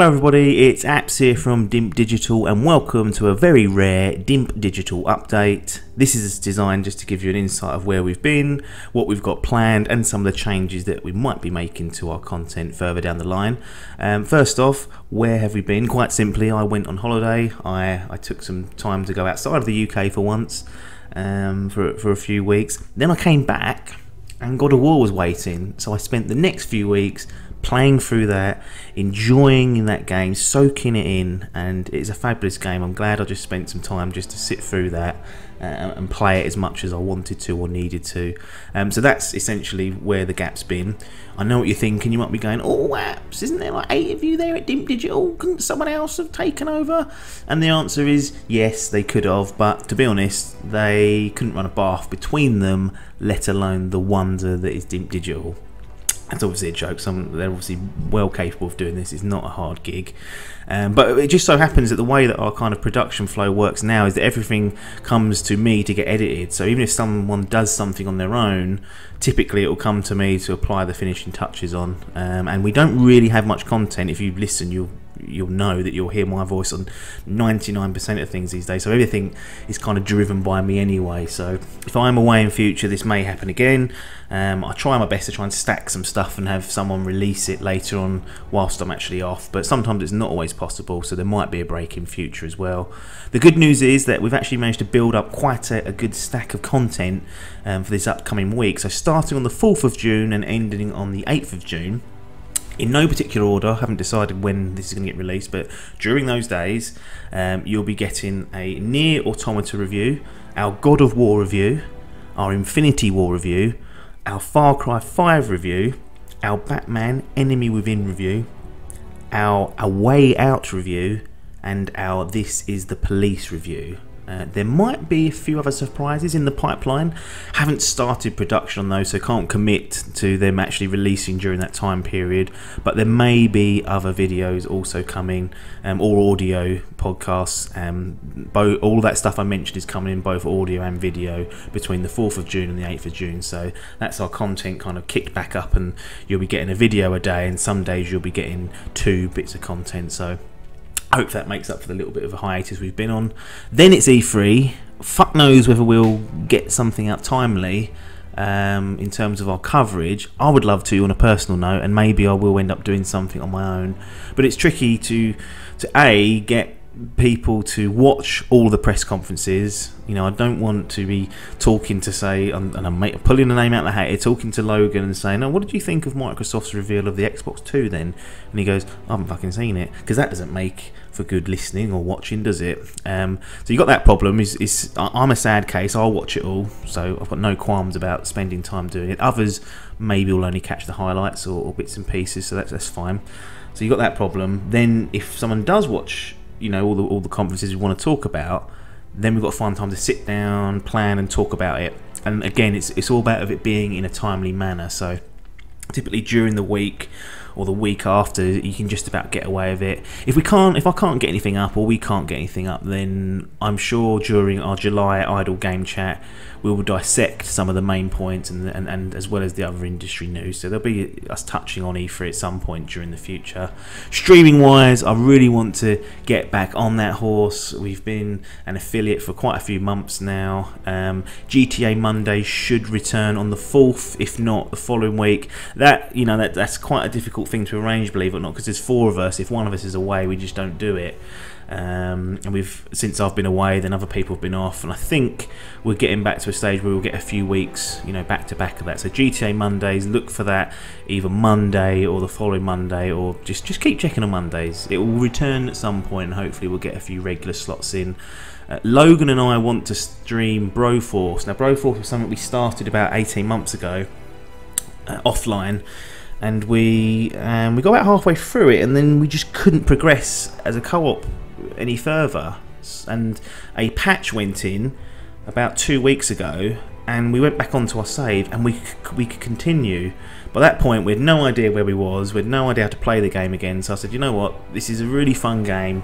Hello everybody, it's Apps here from Dimp Digital and welcome to a very rare Dimp Digital update. This is designed just to give you an insight of where we've been, what we've got planned and some of the changes that we might be making to our content further down the line. First off, where have we been? Quite simply, I went on holiday. I took some time to go outside of the UK for once, for a few weeks. Then I came back and God of War was waiting, so I spent the next few weeks playing through that, enjoying that game, soaking it in, and it's a fabulous game. I'm glad I just spent some time just to sit through that and play it as much as I wanted to or needed to. So that's essentially where the gap's been. I know what you're thinking. You might be going, oh, Apps, isn't there like 8 of you there at Dimp Digital? Couldn't someone else have taken over? And the answer is yes, they could have, but to be honest, they couldn't run a bath between them, let alone the wonder that is Dimp Digital. That's obviously a joke. They're obviously well capable of doing this. It's not a hard gig. But it just so happens that the way that our kind of production flow works now is that everything comes to me to get edited. So even if someone does something on their own, typically it will come to me to apply the finishing touches on. And we don't really have much content. If you listen, you'll know that you'll hear my voice on 99% of things these days, so everything is kind of driven by me anyway. So if I'm away in future, this may happen again. I try my best to try and stack some stuff and have someone release it later on whilst I'm actually off, but sometimes it's not always possible, so there might be a break in future as well. The good news is that we've actually managed to build up quite a good stack of content for this upcoming week, so starting on the 4th of June and ending on the 8th of June. In no particular order, I haven't decided when this is going to get released, but during those days you'll be getting a Nier Automata review, our God of War review, our Infinity War review, our Far Cry 5 review, our Batman Enemy Within review, our A Way Out review, and our This Is the Police review. There might be a few other surprises in the pipeline. Haven't started production on those, so can't commit to them actually releasing during that time period, but there may be other videos also coming, or audio podcasts. All that stuff I mentioned is coming in both audio and video between the 4th of June and the 8th of June, so that's our content kind of kicked back up, and you'll be getting a video a day, and some days you'll be getting 2 bits of content. So I hope that makes up for the little bit of a hiatus we've been on. Then it's E3. Fuck knows whether we'll get something out timely in terms of our coverage. I would love to on a personal note, and maybe I will end up doing something on my own. But it's tricky to A, get people to watch all the press conferences. You know, I don't want to be talking to, say, and I'm pulling the name out of the hat here, talking to Logan and saying, oh, what did you think of Microsoft's reveal of the Xbox 2 then? And he goes, I haven't fucking seen it, because that doesn't make for good listening or watching, does it? So you got that problem. I'm a sad case. I'll watch it all, so I've got no qualms about spending time doing it. Others maybe will only catch the highlights or bits and pieces, so that's fine. So you got that problem. Then if someone does watch, you know, all the conferences we want to talk about, then we've got to find time to sit down, plan and talk about it. And again, it's all about it being in a timely manner. So typically during the week or the week after, you can just about get away with it. If I can't get anything up, or we can't get anything up, then I'm sure during our July idle game chat we will dissect some of the main points and as well as the other industry news. So there'll be us touching on E3 at some point during the future. Streaming wise, I really want to get back on that horse. We've been an affiliate for quite a few months now. GTA Monday should return on the 4th, if not the following week. That's quite a difficult thing to arrange, believe it or not, because there's 4 of us. If one of us is away, we just don't do it. And since I've been away, then other people have been off, and I think we're getting back to a stage where we'll get a few weeks, you know, back to back of that. So GTA Mondays, look for that either Monday or the following Monday, or just keep checking on Mondays. It will return at some point, and hopefully we'll get a few regular slots in. Logan and I want to stream Broforce. Now Broforce was something we started about 18 months ago offline, and we got about halfway through it, and then we just couldn't progress as a co-op any further. And a patch went in about 2 weeks ago, and we went back onto our save, and we could continue. By that point, we had no idea where we was. We had no idea how to play the game again. So I said, you know what? This is a really fun game.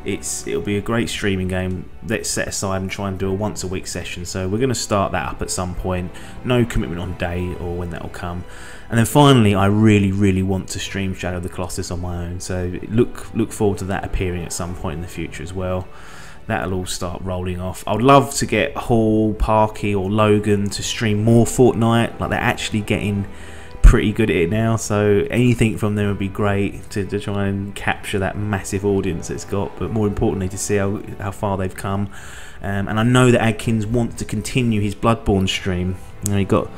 It'll be a great streaming game. Let's set aside and try and do a once a week session. So we're going to start that up at some point. No commitment on day or when that will come. And then finally, I really want to stream Shadow of the Colossus on my own. So look forward to that appearing at some point in the future as well. That'll all start rolling off. I would love to get Hall, Parky or Logan to stream more Fortnite. Like, they're actually getting pretty good at it now, so anything from them would be great to try and capture that massive audience it's got, but more importantly to see how far they've come. And I know that Adkins wants to continue his Bloodborne stream. You know, he got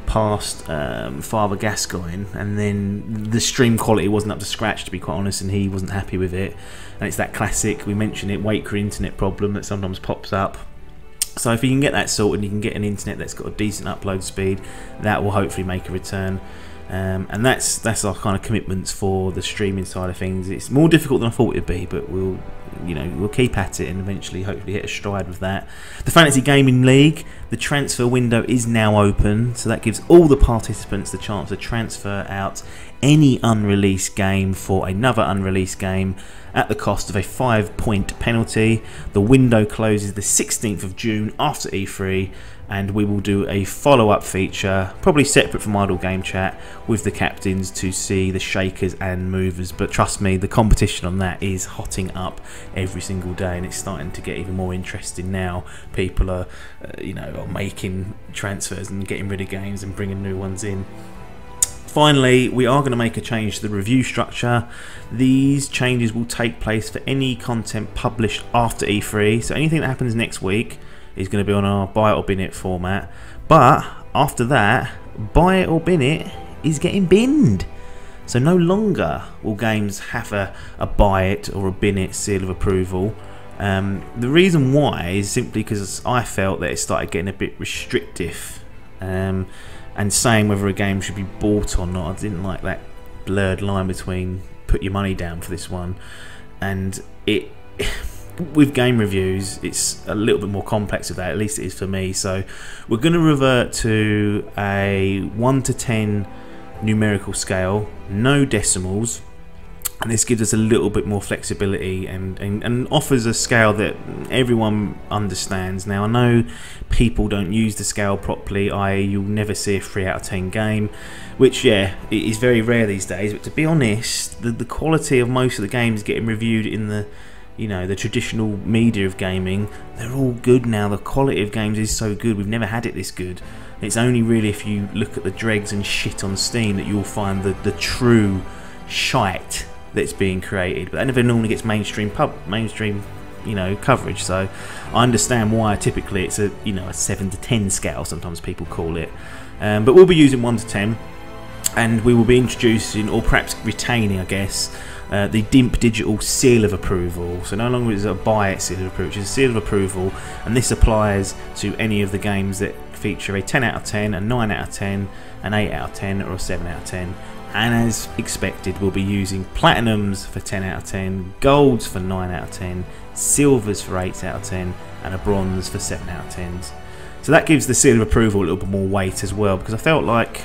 past Father Gascoigne, and then the stream quality wasn't up to scratch, to be quite honest, and he wasn't happy with it. And it's that classic, we mentioned it, wait for internet problem that sometimes pops up. So if you can get that sorted, you can get an internet that's got a decent upload speed, that will hopefully make a return. And that's our kind of commitments for the streaming side of things. It's more difficult than I thought it'd be, but we'll keep at it and eventually hopefully hit a stride with that. The Fantasy Gaming League, the transfer window is now open, so that gives all the participants the chance to transfer out any unreleased game for another unreleased game at the cost of a 5-point penalty. The window closes the 16th of June after E3, and we will do a follow-up feature, probably separate from Idle Game Chat, with the captains to see the shakers and movers. But trust me, the competition on that is hotting up every single day, and it's starting to get even more interesting now. People are, are making transfers and getting rid of games and bringing new ones in. Finally, we are going to make a change to the review structure. These changes will take place for any content published after E3, so anything that happens next week is going to be on our buy it or bin it format. But after that, buy it or bin it is getting binned. So no longer will games have a buy it or a bin it seal of approval. The reason why is simply because I felt that it started getting a bit restrictive. And saying whether a game should be bought or not. I didn't like that blurred line between put your money down for this one, and it with game reviews it's a little bit more complex with that, at least it is for me. So we're going to revert to a 1 to 10 numerical scale, no decimals, and this gives us a little bit more flexibility and offers a scale that everyone understands. Now I know people don't use the scale properly, i.e. you'll never see a 3 out of 10 game, which yeah, it is very rare these days, but to be honest, the quality of most of the games getting reviewed in the the traditional media of gaming, they're all good now. The quality of games is so good, we've never had it this good. It's only really if you look at the dregs and shit on Steam that you'll find the true shite that's being created, but that never normally gets mainstream coverage. So I understand why typically it's a 7 to 10 scale, sometimes people call it, but we'll be using 1 to 10, and we will be introducing, or perhaps retaining I guess, the Dimp Digital seal of approval. So no longer is it a buy it seal of approval, it's a seal of approval, and this applies to any of the games that feature a 10 out of 10, a 9 out of 10, an 8 out of 10 or a 7 out of 10. And as expected, we'll be using platinums for 10 out of 10, golds for 9 out of 10, silvers for 8 out of 10, and a bronze for 7 out of 10s. So that gives the seal of approval a little bit more weight as well, because I felt like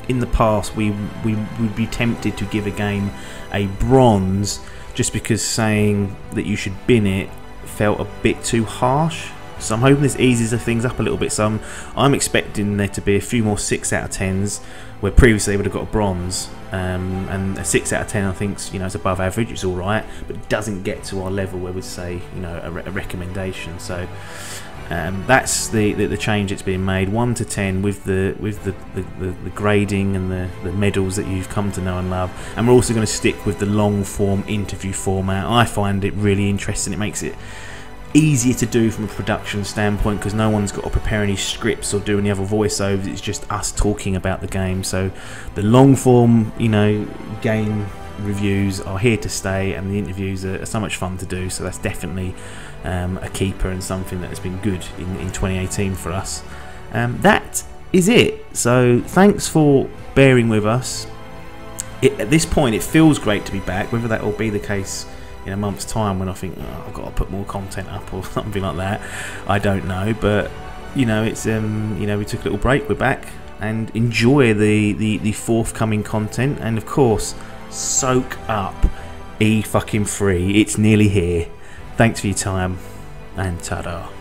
in the past we would be tempted to give a game a bronze just because saying that you should bin it felt a bit too harsh. So I'm hoping this eases the things up a little bit. So I'm expecting there to be a few more 6 out of 10s, where previously they would have got a bronze, and a 6 out of 10 I think is above average, it's alright, but it doesn't get to our level where we'd say a recommendation. So that's the change that's being made, 1 to 10 with the grading and the medals that you've come to know and love. And we're also going to stick with the long form interview format. I find it really interesting. It makes it easier to do from a production standpoint because no one's got to prepare any scripts or do any other voiceovers. It's just us talking about the game. So the long form game reviews are here to stay, and the interviews are so much fun to do. So that's definitely a keeper and something that has been good in 2018 for us. That is it. So thanks for bearing with us. At this point it feels great to be back. Whether that will be the case in a month's time when I think I've got to put more content up or something like that, I don't know. But you know, it's you know, we took a little break, we're back, and enjoy the forthcoming content, and of course soak up E3. It's nearly here. Thanks for your time, and ta-da.